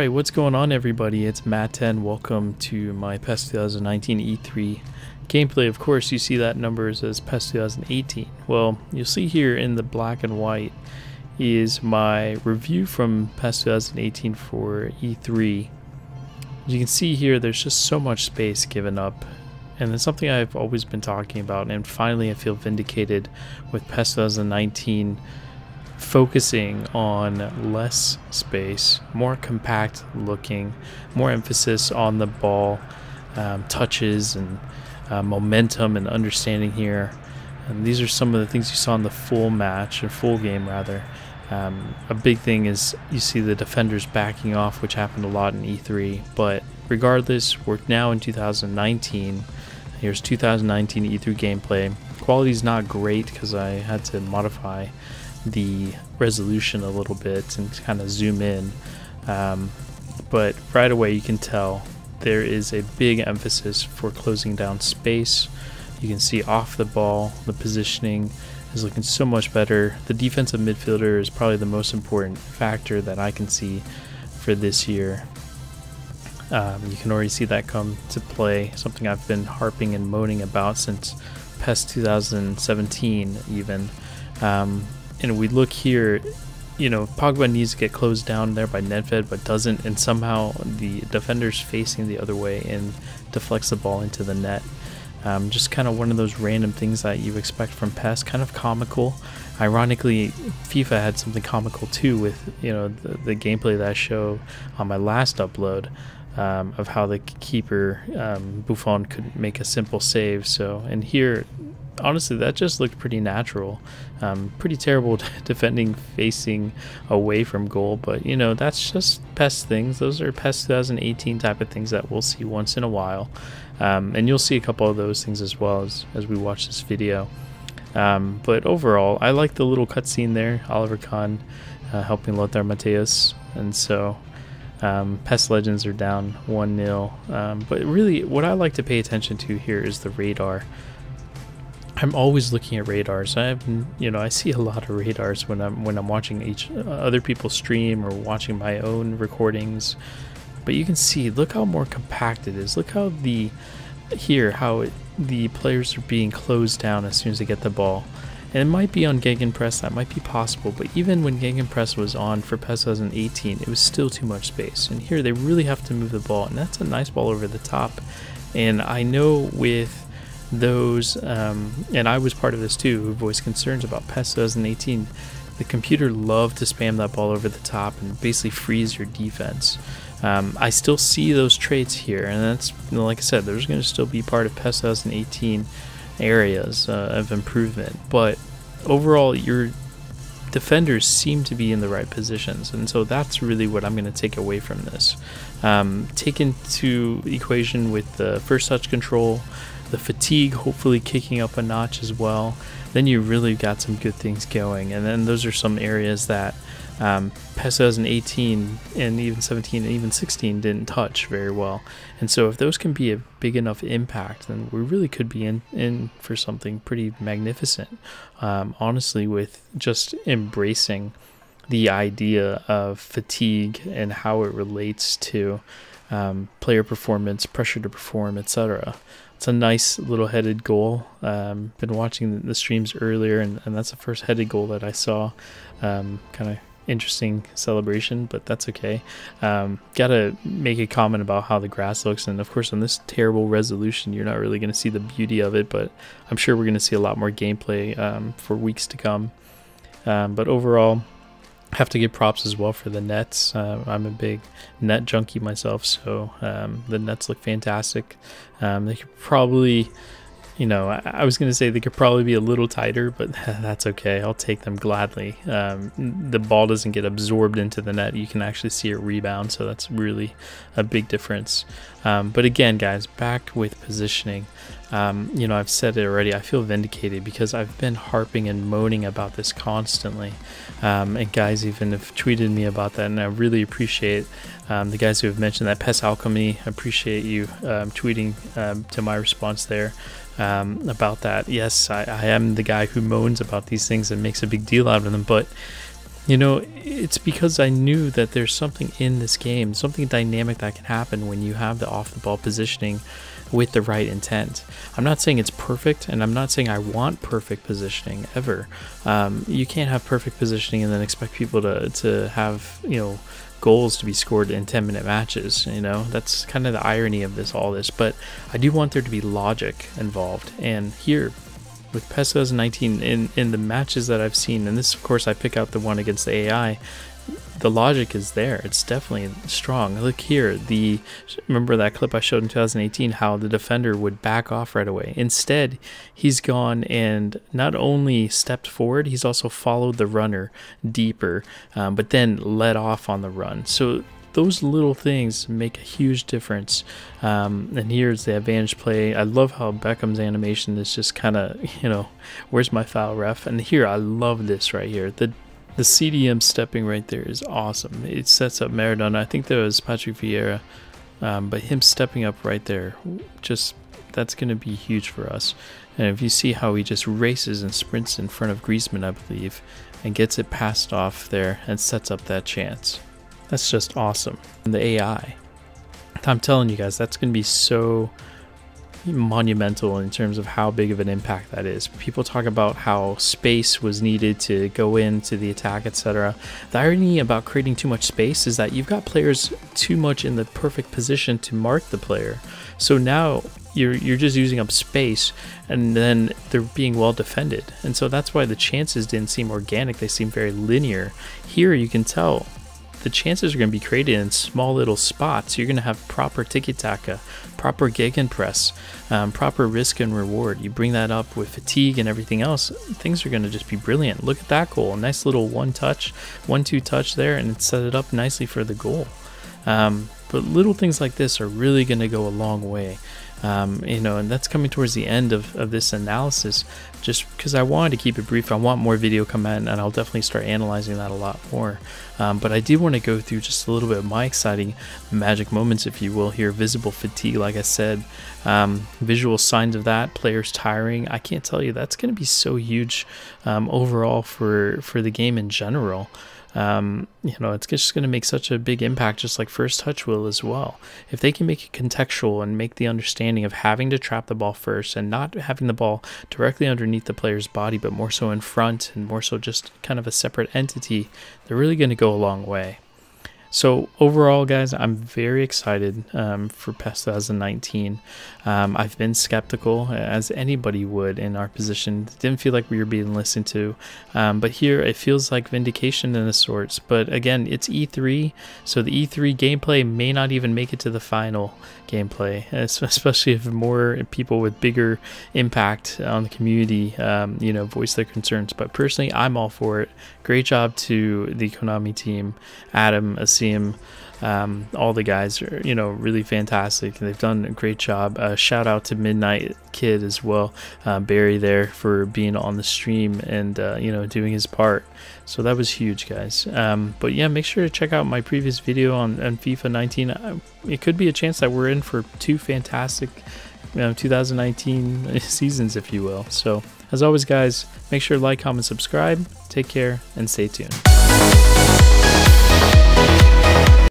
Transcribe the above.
Alright, what's going on everybody? It's Matt10. Welcome to my PES 2019 E3 gameplay. Of course, you see that number says PES 2018. Well, you'll see here in the black and white is my review from PES 2018 for E3. As you can see here, there's just so much space given up. And it's something I've always been talking about, and finally I feel vindicated with PES 2019 focusing on less space, more compact looking, more emphasis on the ball touches and momentum and understanding here. And these are some of the things you saw in the full match, or full game rather. A big thing is you see the defenders backing off, which happened a lot in E3, but regardless, we're now in 2019. Here's 2019 E3 gameplay. Quality's not great because I had to modify the resolution a little bit and kind of zoom in, but right away you can tell there is a big emphasis for closing down space. You can see off the ball, the positioning is looking so much better. The defensive midfielder is probably the most important factor that I can see for this year. You can already see that come to play, something I've been harping and moaning about since PES 2017 even. And we look here, you know, Pogba needs to get closed down there by Nedved, but doesn't, and somehow the defender's facing the other way and deflects the ball into the net. Just kind of one of those random things that you expect from PES, kind of comical. Ironically, FIFA had something comical too with, you know, the gameplay that I showed on my last upload of how the keeper, Buffon, could make a simple save. So, and here, honestly, that just looked pretty natural. Pretty terrible defending facing away from goal, but you know, that's just PES things. Those are PES 2018 type of things that we'll see once in a while, and you'll see a couple of those things as well as we watch this video. But overall, I like the little cutscene there, Oliver Kahn helping Lothar Matthäus, and so PES Legends are down 1-0. But really, what I like to pay attention to here is the radar. I'm always looking at radars. I see a lot of radars when I'm watching other people stream or watching my own recordings. But you can see, look how more compact it is. Look how the players are being closed down as soon as they get the ball. And it might be on Gegenpress, that might be possible, but even when Gegenpress was on for PES 2018, it was still too much space. And here they really have to move the ball, and that's a nice ball over the top. And I know with those, and I was part of this too, who voiced concerns about PES 2018, the computer loved to spam that ball over the top and basically freeze your defense. I still see those traits here, and that's, you know, like I said, there's going to still be part of PES 2018 areas of improvement, but overall your defenders seem to be in the right positions, and so that's really what I'm going to take away from this. Take into equation with the first touch control, the fatigue hopefully kicking up a notch as well, then you really got some good things going. And then those are some areas that PES 2018 and even 17 and even 16 didn't touch very well. And so if those can be a big enough impact, then we really could be in for something pretty magnificent, honestly, with just embracing the idea of fatigue and how it relates to player performance, pressure to perform, etc. It's a nice little headed goal. Been watching the streams earlier, and that's the first headed goal that I saw. Kind of interesting celebration, but that's okay. Gotta make a comment about how the grass looks, and of course on this terrible resolution you're not really going to see the beauty of it, but I'm sure we're going to see a lot more gameplay for weeks to come. But overall, have to give props as well for the nets. I'm a big net junkie myself, so the nets look fantastic. They could probably, you know, I was going to say they could probably be a little tighter, but that's okay. I'll take them gladly. The ball doesn't get absorbed into the net. You can actually see it rebound, so that's really a big difference. But again, guys, back with positioning. You know, I've said it already. I feel vindicated because I've been harping and moaning about this constantly. And guys even have tweeted me about that, and I really appreciate the guys who have mentioned that. PES Alchemy, I appreciate you tweeting to my response there. about that. Yes, I am the guy who moans about these things and makes a big deal out of them, but You know, it's because I knew that there's something in this game, something dynamic that can happen when you have the off-the-ball positioning with the right intent. I'm not saying it's perfect, and I'm not saying I want perfect positioning ever. You can't have perfect positioning and then expect people to have, you know, goals to be scored in 10-minute matches. You know, that's kind of the irony of all this. But I do want there to be logic involved, and here with PES 2019, in the matches that I've seen, and this of course I pick out the one against the AI, the logic is there. It's definitely strong. Look here, remember that clip I showed in 2018, how the defender would back off right away. Instead, he's gone and not only stepped forward, he's also followed the runner deeper, but then let off on the run. So those little things make a huge difference. And here's the advantage play. I love how Beckham's animation is just kind of, you know, where's my foul, ref? And here, I love this right here. The CDM stepping right there is awesome. It sets up Maradona. I think that was Patrick Vieira. But him stepping up right there, just, that's going to be huge for us. And if you see how he just races and sprints in front of Griezmann, I believe, and gets it passed off there and sets up that chance. That's just awesome. And the AI, I'm telling you guys, that's going to be so monumental in terms of how big of an impact that is. People talk about how space was needed to go into the attack, etc. The irony about creating too much space is that you've got players too much in the perfect position to mark the player. So now you're just using up space, and then they're being well defended. And so that's why the chances didn't seem organic. They seem very linear. Here you can tell the chances are going to be created in small little spots. You're going to have proper tiki-taka, proper gegenpress, proper risk and reward. You bring that up with fatigue and everything else, things are going to just be brilliant. Look at that goal. A nice little 1-2 touch there, and it set it up nicely for the goal. But little things like this are really going to go a long way. You know, and that's coming towards the end of this analysis, just because I wanted to keep it brief. I want more video come in, and I'll definitely start analyzing that a lot more. But I did want to go through just a little bit of my exciting magic moments, if you will, here. Visible fatigue, like I said, visual signs of that, players tiring. I can't tell you, that's going to be so huge overall for the game in general. You know, it's just going to make such a big impact, just like first touch will as well. If they can make it contextual and make the understanding of having to trap the ball first and not having the ball directly underneath the player's body, but more so in front and more so just kind of a separate entity, they're really going to go a long way. So overall, guys, I'm very excited for PES 2019. I've been skeptical, as anybody would in our position. It didn't feel like we were being listened to. But here, it feels like vindication in a sorts. But again, it's E3, so the E3 gameplay may not even make it to the final gameplay, especially if more people with bigger impact on the community, you know, voice their concerns. But personally, I'm all for it. Great job to the Konami team, Adam, Asim, all the guys are, you know, really fantastic. They've done a great job. Shout out to Midnight Kid as well, Barry there, for being on the stream and you know, doing his part. So that was huge, guys. But yeah, make sure to check out my previous video on FIFA 19. It could be a chance that we're in for two fantastic 2019 seasons, if you will. So as always, guys, make sure to like, comment, subscribe. Take care and stay tuned.